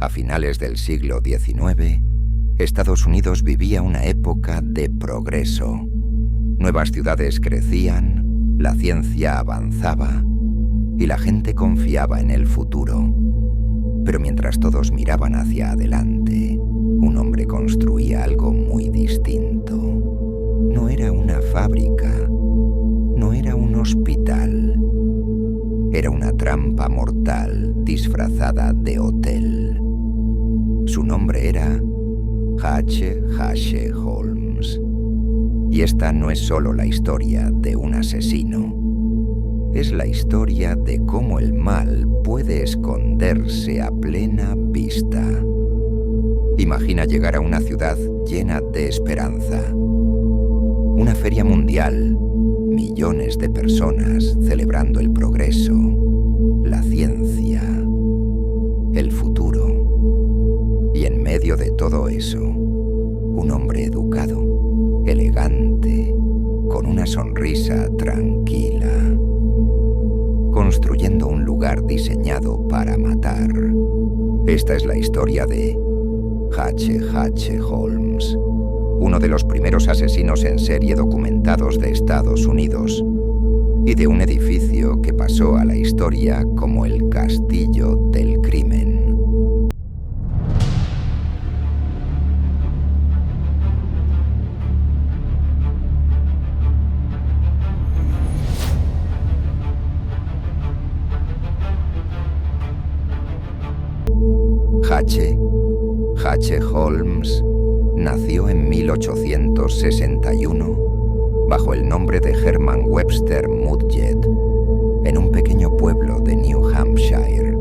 A finales del siglo XIX, Estados Unidos vivía una época de progreso. Nuevas ciudades crecían, la ciencia avanzaba y la gente confiaba en el futuro. Pero mientras todos miraban hacia adelante, un hombre construía algo muy distinto. No era una fábrica, no era un hospital. Era una trampa mortal disfrazada de hotel. Su nombre era H.H. Holmes. Y esta no es solo la historia de un asesino. Es la historia de cómo el mal puede esconderse a plena vista. Imagina llegar a una ciudad llena de esperanza. Una feria mundial, millones de personas celebrando el progreso, la ciencia, el futuro. Y en medio de todo eso, un hombre educado, elegante, con una sonrisa tranquila, construyendo un lugar diseñado para matar. Esta es la historia de H.H. Holmes, uno de los primeros asesinos en serie documentados de Estados Unidos, y de un edificio que pasó a la historia como el Castillo del Crimen. H. Holmes nació en 1861 bajo el nombre de Herman Webster Mudgett en un pequeño pueblo de New Hampshire.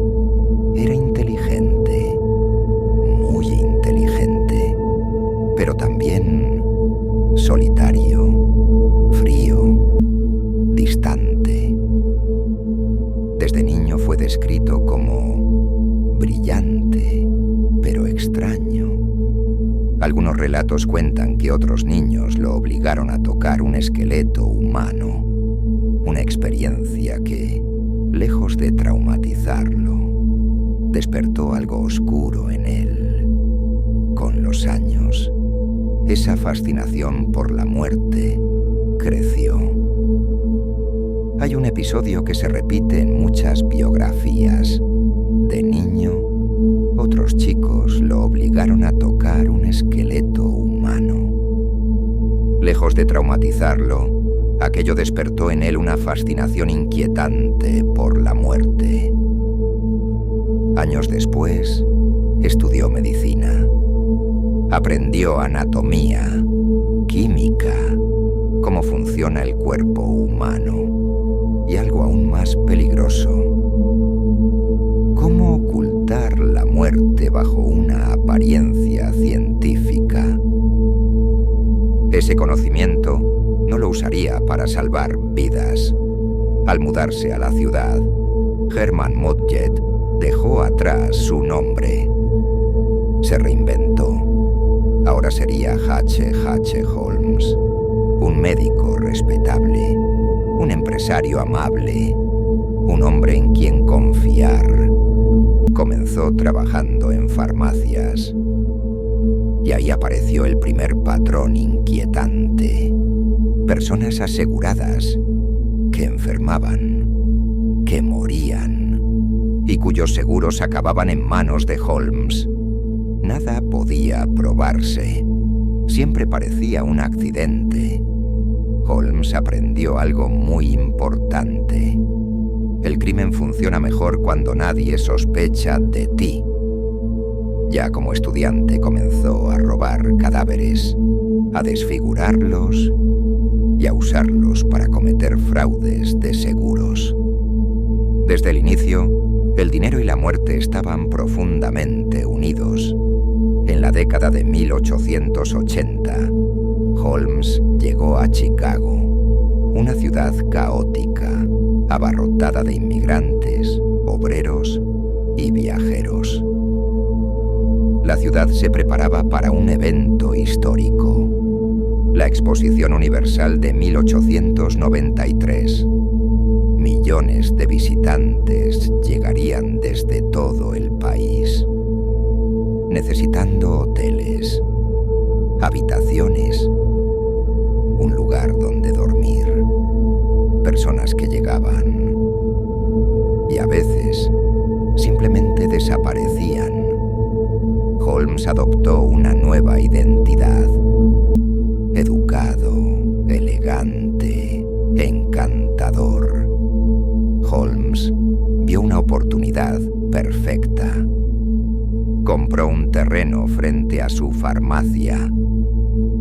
Era inteligente, muy inteligente, pero también solitario, frío, distante. Desde niño fue descrito como brillante, pero extraño. Algunos relatos cuentan que otros niños lo obligaron a tocar un esqueleto humano, una experiencia que, lejos de traumatizarlo, despertó algo oscuro en él. Con los años, esa fascinación por la muerte creció. Hay un episodio que se repite en muchas biografías. De niño, otros chicos lo obligaron a tocar un esqueleto humano. Lejos de traumatizarlo, aquello despertó en él una fascinación inquietante por la muerte. Años después, estudió medicina. Aprendió anatomía, química, cómo funciona el cuerpo humano y algo aún más peligroso: cómo ocultar la muerte bajo una apariencia científica. Ese conocimiento no lo usaría para salvar vidas. Al mudarse a la ciudad, Herman Mudgett dejó atrás su nombre. Se reinventó. Ahora sería H.H. Holmes, un médico respetable, un empresario amable, un hombre en quien confiar. Comenzó trabajando en farmacias. Y ahí apareció el primer patrón inquietante. Personas aseguradas que enfermaban, que morían, y cuyos seguros acababan en manos de Holmes. Nada podía probarse. Siempre parecía un accidente. Holmes aprendió algo muy importante. El crimen funciona mejor cuando nadie sospecha de ti. Ya como estudiante comenzó a robar cadáveres, a desfigurarlos y a usarlos para cometer fraudes de seguros. Desde el inicio, el dinero y la muerte estaban profundamente unidos. En la década de 1880, Holmes llegó a Chicago, una ciudad caótica, abarrotada de inmigrantes, obreros y viajeros. La ciudad se preparaba para un evento histórico, la Exposición Universal de 1893. Millones de visitantes llegarían desde todo el país. necesitando hoteles, habitaciones, un lugar donde dormir, personas que llegaban y a veces simplemente desaparecían. Holmes adoptó una nueva identidad: educado, elegante, encantador. Holmes vio una oportunidad perfecta. Compró un terreno frente a su farmacia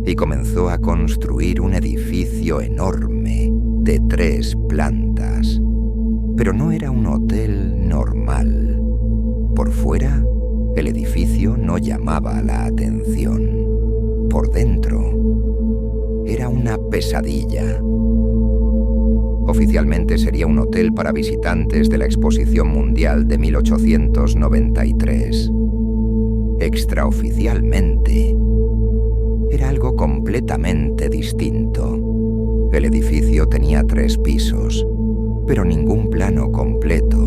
y comenzó a construir un edificio enorme de 3 plantas. Pero no era un hotel normal. Por fuera, el edificio no llamaba la atención. Por dentro, era una pesadilla. Oficialmente sería un hotel para visitantes de la Exposición Mundial de 1893. Extraoficialmente, era algo completamente distinto. El edificio tenía 3 pisos, pero ningún plano completo.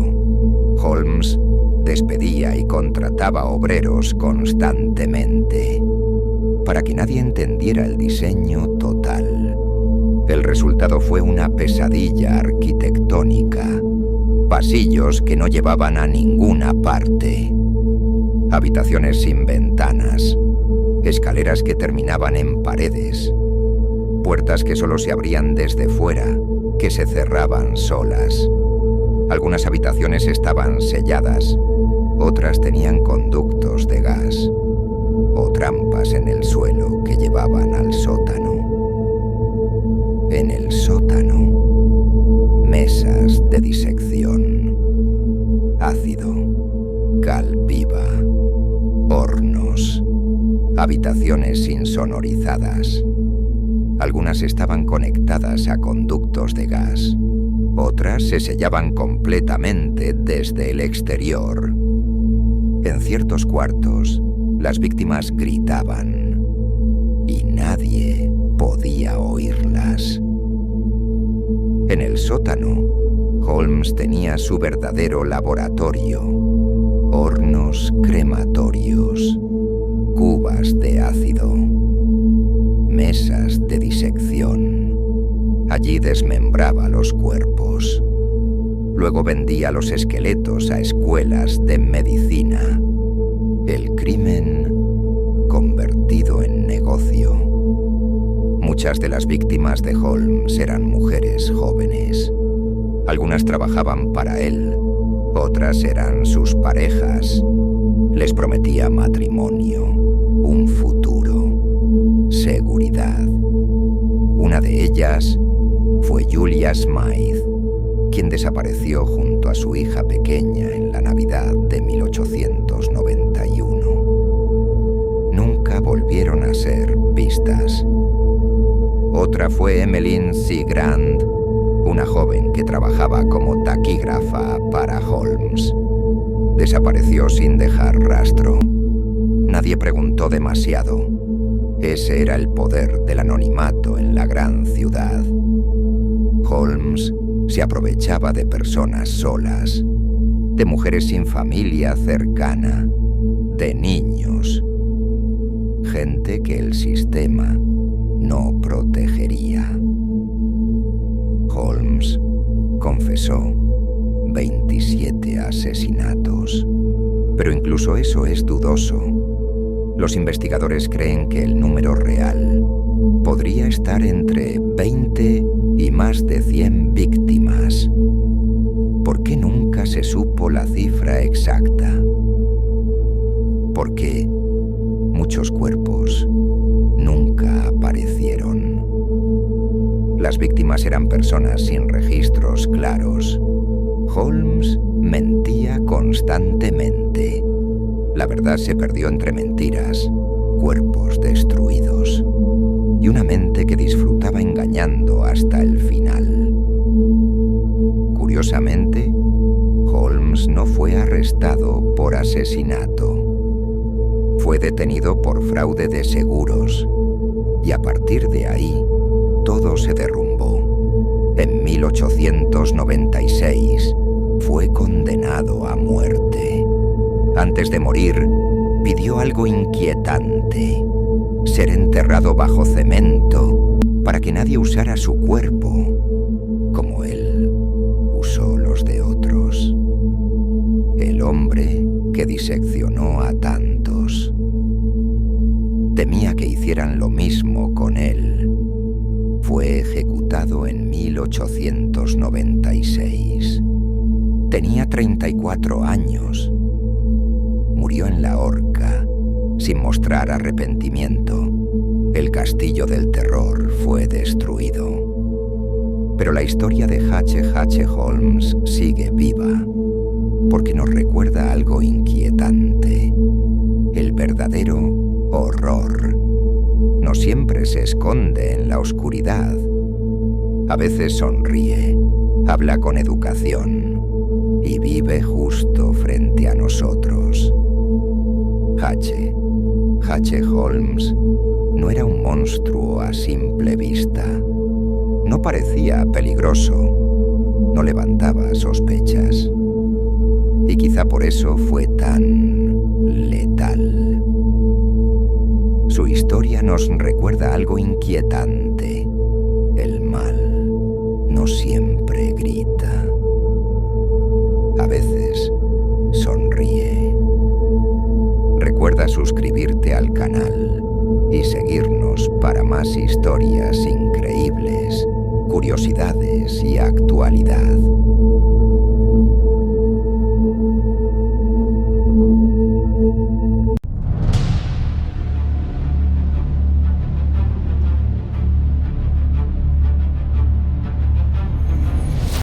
Holmes despedía y contrataba obreros constantemente, para que nadie entendiera el diseño total. El resultado fue una pesadilla arquitectónica, pasillos que no llevaban a ninguna parte, habitaciones sin ventanas, escaleras que terminaban en paredes, puertas que solo se abrían desde fuera, que se cerraban solas. Algunas habitaciones estaban selladas, otras tenían conductos de gas o trampas en el suelo que llevaban al sótano. En el sótano, mesas de disección, ácido, cal viva, hornos, habitaciones insonorizadas. Algunas estaban conectadas a conductos de gas, otras se sellaban completamente desde el exterior. En ciertos cuartos, las víctimas gritaban y nadie podía oírlas. En el sótano, Holmes tenía su verdadero laboratorio: hornos crematorios, cubas de ácido, mesas de disección. Allí desmembraba los cuerpos. Luego vendía los esqueletos a escuelas de medicina. El crimen convertido en negocio. Muchas de las víctimas de Holmes eran mujeres jóvenes. Algunas trabajaban para él, otras eran sus parejas. Les prometía matrimonio, un futuro, seguridad. Una de ellas fue Julia Smythe, quien desapareció junto a su hija pequeña en la Navidad de 1891. Nunca volvieron a ser vistas. Otra fue Emmeline C. Grant, una joven que trabajaba como taquígrafa para Holmes. Desapareció sin dejar rastro. Nadie preguntó demasiado. Ese era el poder del anonimato en la gran ciudad. Holmes se aprovechaba de personas solas, de mujeres sin familia cercana, de niños, gente que el sistema no protegería. Holmes confesó 27 asesinatos, pero incluso eso es dudoso. Los investigadores creen que el número real podría estar entre 20 y más de 100 víctimas. ¿Por qué nunca se supo la cifra exacta? ¿Por qué muchos cuerpos nunca aparecieron? Las víctimas eran personas sin registros claros. Holmes mentía constantemente. La verdad se perdió entre mentiras, cuerpos destruidos y una mente que disfrutaba engañando hasta el final. Curiosamente, Holmes no fue arrestado por asesinato. Fue detenido por fraude de seguros y a partir de ahí todo se derrumbó. En 1896 fue condenado a muerte. Antes de morir, pidió algo inquietante: ser enterrado bajo cemento para que nadie usara su cuerpo como él usó los de otros. El hombre que diseccionó a tantos temía que hicieran lo mismo con él. Fue ejecutado en 1896. Tenía 34 años. Murió en la horca, sin mostrar arrepentimiento. El castillo del terror fue destruido. Pero la historia de H.H. Holmes sigue viva, porque nos recuerda algo inquietante. El verdadero horror no siempre se esconde en la oscuridad. A veces sonríe, habla con educación y vive justo frente a nosotros. H. Holmes no era un monstruo a simple vista. No parecía peligroso, no levantaba sospechas. Y quizá por eso fue tan letal. Su historia nos recuerda algo inquietante. El mal no siempre grita. A veces sonríe. Recuerda suscribirte al canal y seguirnos para más historias increíbles, curiosidades y actualidad.